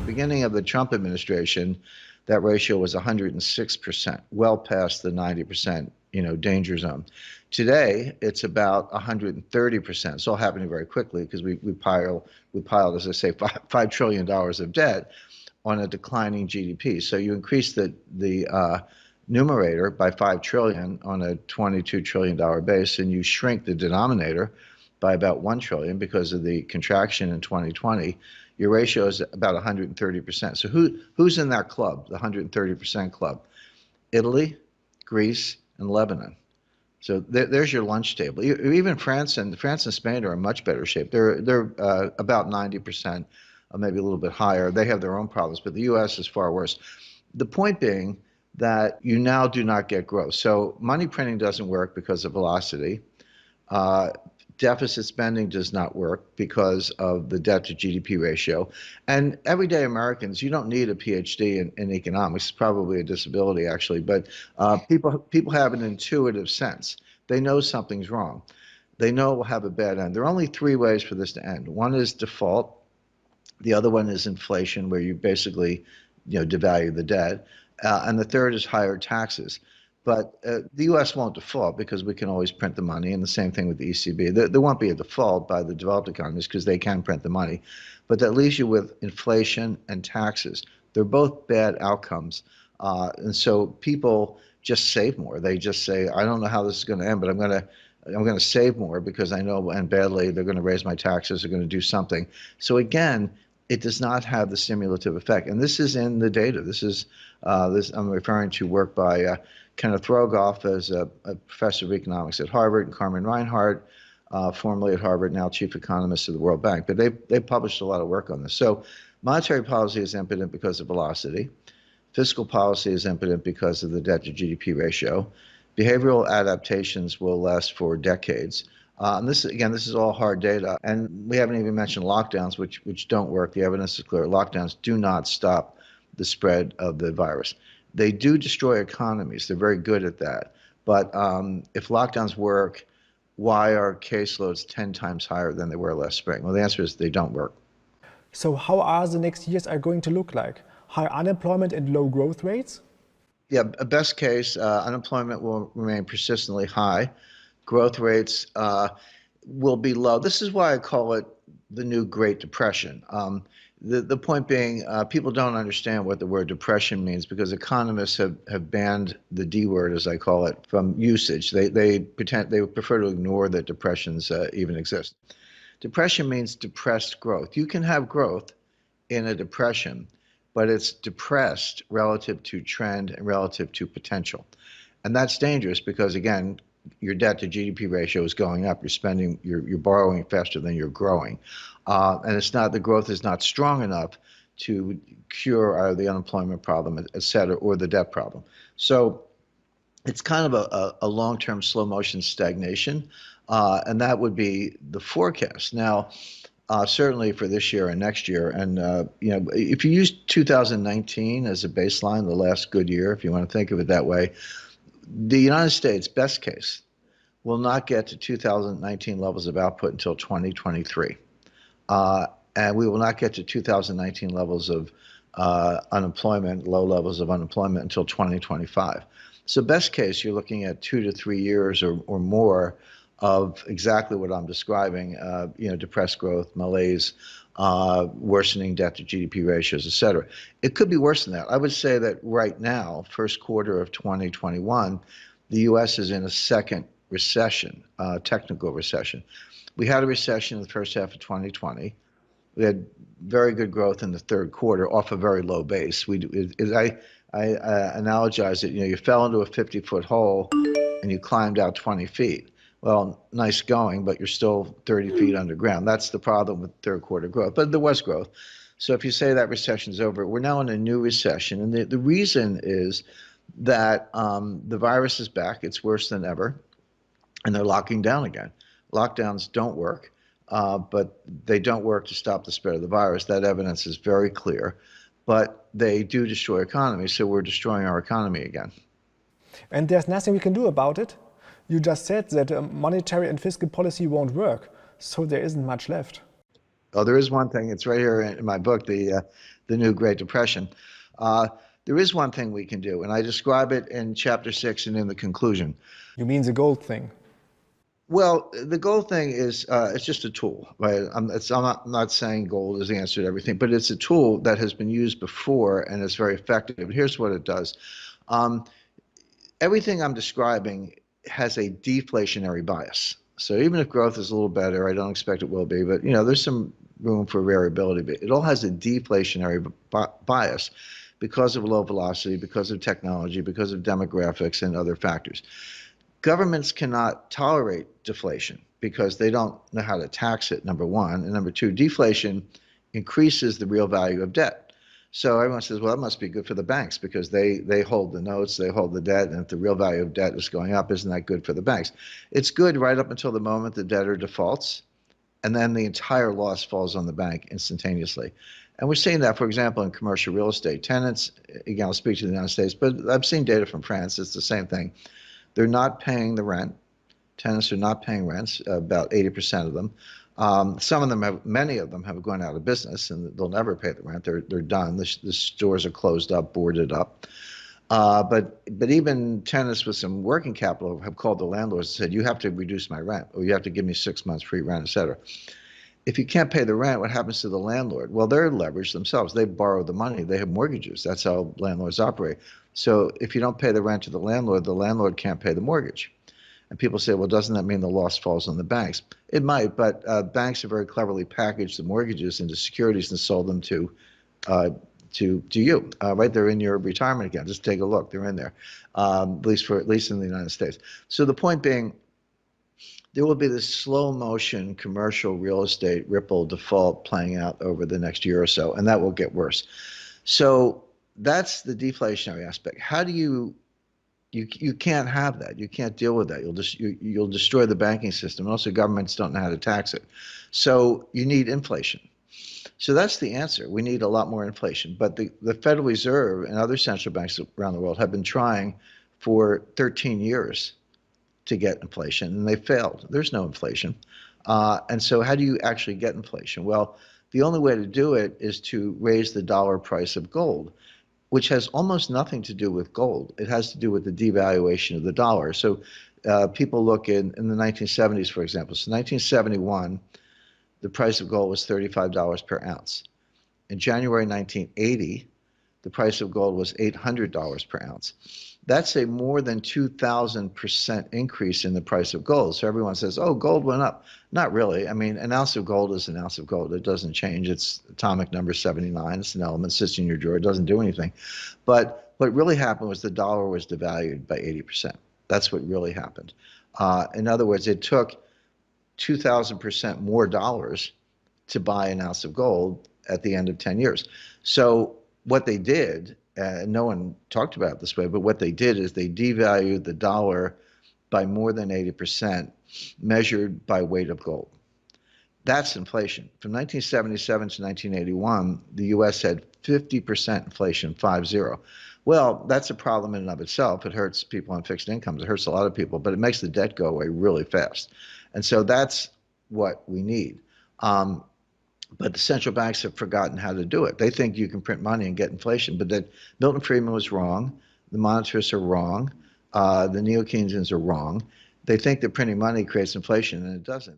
beginning of the Trump administration, that ratio was 106%, well past the 90%, danger zone. Today, it's about 130%. It's all happening very quickly because we piled, as I say, $5 trillion of debt on a declining GDP. So you increase the numerator by 5 trillion on a $22 trillion base, and you shrink the denominator by about 1 trillion because of the contraction in 2020. Your ratio is about 130%. So who's in that club, the 130% club? Italy, Greece, and Lebanon. So there's your lunch table. Even France and Spain are in much better shape. They're about 90%, maybe a little bit higher. They have their own problems, but the U.S. is far worse. The point being that you now do not get growth. So money printing doesn't work because of velocity. Deficit spending does not work because of the debt to GDP ratio. And everyday Americans, you don't need a PhD in economics. It's probably a disability, actually. But people have an intuitive sense. They know something's wrong. They know it will have a bad end. There are only three ways for this to end. One is default. The other one is inflation, where you basically devalue the debt. And the third is higher taxes. But the U.S. won't default because we can always print the money, and the same thing with the ECB. There won't be a default by the developed economies because they can print the money. But that leaves you with inflation and taxes. They're both bad outcomes. And so people just save more. They just say, I don't know how this is going to end, but I'm going to save more because I know and badly they're going to raise my taxes, they're going to do something. So again, it does not have the stimulative effect. And this is in the data. This is I'm referring to work by Kenneth Rogoff as a professor of economics at Harvard, and Carmen Reinhart, formerly at Harvard, now chief economist of the World Bank. But they published a lot of work on this. So monetary policy is impotent because of velocity. Fiscal policy is impotent because of the debt to GDP ratio. Behavioral adaptations will last for decades. And this is all hard data. And we haven't even mentioned lockdowns, which don't work. The evidence is clear. Lockdowns do not stop the spread of the virus. They do destroy economies. They're very good at that. But if lockdowns work, why are caseloads 10 times higher than they were last spring? Well, the answer is they don't work. So how are the next years going to look like? High unemployment and low growth rates? Yeah, best case, unemployment will remain persistently high. Growth rates will be low. This is why I call it the new Great Depression. The point being, people don't understand what the word depression means because economists have banned the D word, as I call it, from usage. They prefer to ignore that depressions even exist. Depression means depressed growth. You can have growth in a depression, but it's depressed relative to trend and relative to potential. And that's dangerous because, again, your debt to GDP ratio is going up. You're borrowing faster than you're growing. And the growth is not strong enough to cure the unemployment problem, et cetera, or the debt problem. So it's kind of a long-term slow motion stagnation. And that would be the forecast. Now, certainly for this year and next year. And, if you use 2019 as a baseline, the last good year, if you want to think of it that way, the United States, best case, will not get to 2019 levels of output until 2023. And we will not get to 2019 levels of unemployment, low levels of unemployment until 2025. So best case, you're looking at 2 to 3 years or more of exactly what I'm describing, depressed growth, malaise, worsening debt to GDP ratios, et cetera. It could be worse than that. I would say that right now, first quarter of 2021, the U.S. is in a second recession, technical recession. We had a recession in the first half of 2020. We had very good growth in the third quarter off a very low base. I analogize it, you fell into a 50-foot hole and you climbed out 20 feet. Well, nice going, but you're still 30 feet underground. That's the problem with third quarter growth. But there was growth. So if you say that recession's over, we're now in a new recession. And the reason is that the virus is back. It's worse than ever. And they're locking down again. Lockdowns don't work, but they don't work to stop the spread of the virus. That evidence is very clear. But they do destroy economies, so we're destroying our economy again. And there's nothing we can do about it? You just said that monetary and fiscal policy won't work, so there isn't much left. Oh, there is one thing. It's right here in my book, the New Great Depression. Uh, there is one thing we can do, and I describe it in chapter 6 and in the conclusion. You mean the gold thing? Well, the gold thing is it's just a tool, right? I'm not saying gold is the answer to everything, but it's a tool that has been used before and is very effective. Here's what it does. Um, Everything I'm describing has a deflationary bias. So even if growth is a little better, I don't expect it will be, but there's some room for variability. But it all has a deflationary bias because of low velocity, because of technology, because of demographics and other factors. Governments cannot tolerate deflation because they don't know how to tax it, number one. And number two, deflation increases the real value of debt. So everyone says, well, that must be good for the banks because they hold the notes, they hold the debt, and if the real value of debt is going up, isn't that good for the banks? It's good right up until the moment the debtor defaults, and then the entire loss falls on the bank instantaneously. And we're seeing that, for example, in commercial real estate. Tenants, again, I'll speak to the United States, but I've seen data from France, it's the same thing. They're not paying the rent. Tenants are not paying rents, about 80% of them. Some of them have, many of them have gone out of business and they'll never pay the rent. They're done. The stores are closed up, boarded up. But even tenants with some working capital have called the landlords and said, you have to reduce my rent, or you have to give me 6 months free rent, et cetera. If you can't pay the rent, what happens to the landlord? Well, they're leveraged themselves. They borrow the money. They have mortgages. That's how landlords operate. So if you don't pay the rent to the landlord can't pay the mortgage. And people say, well, doesn't that mean the loss falls on the banks? It might, but banks have very cleverly packaged the mortgages into securities and sold them to you. Right there in your retirement account. Just take a look. They're in there, at least in the United States. So the point being, there will be this slow motion commercial real estate ripple default playing out over the next year or so, and that will get worse. So that's the deflationary aspect. How do you can't have that. You can't deal with that. You'll destroy the banking system. And also governments don't know how to tax it. So you need inflation. So that's the answer. We need a lot more inflation. But the Federal Reserve and other central banks around the world have been trying for 13 years to get inflation, and they failed. There's no inflation. And so how do you actually get inflation? Well, the only way to do it is to raise the dollar price of gold, which has almost nothing to do with gold. It has to do with the devaluation of the dollar. So people look in the 1970s, for example. So 1971, the price of gold was $35 per ounce. In January 1980, the price of gold was $800 per ounce. That's a more than 2,000% increase in the price of gold. So everyone says, oh, gold went up. Not really. I mean, an ounce of gold is an ounce of gold. It doesn't change. It's atomic number 79. It's an element, sits in your drawer. It doesn't do anything. But what really happened was the dollar was devalued by 80%. That's what really happened. In other words, it took 2,000% more dollars to buy an ounce of gold at the end of 10 years. So what they did, no one talked about it this way, but what they did is they devalued the dollar by more than 80%, measured by weight of gold. That's inflation. From 1977 to 1981, the U.S. had 50% inflation, 50. Well, that's a problem in and of itself. It hurts people on fixed incomes. It hurts a lot of people, but it makes the debt go away really fast. And so that's what we need. But the central banks have forgotten how to do it. They think you can print money and get inflation, but that Milton Friedman was wrong. The monetarists are wrong. The neo-Keynesians are wrong. They think that printing money creates inflation, and it doesn't.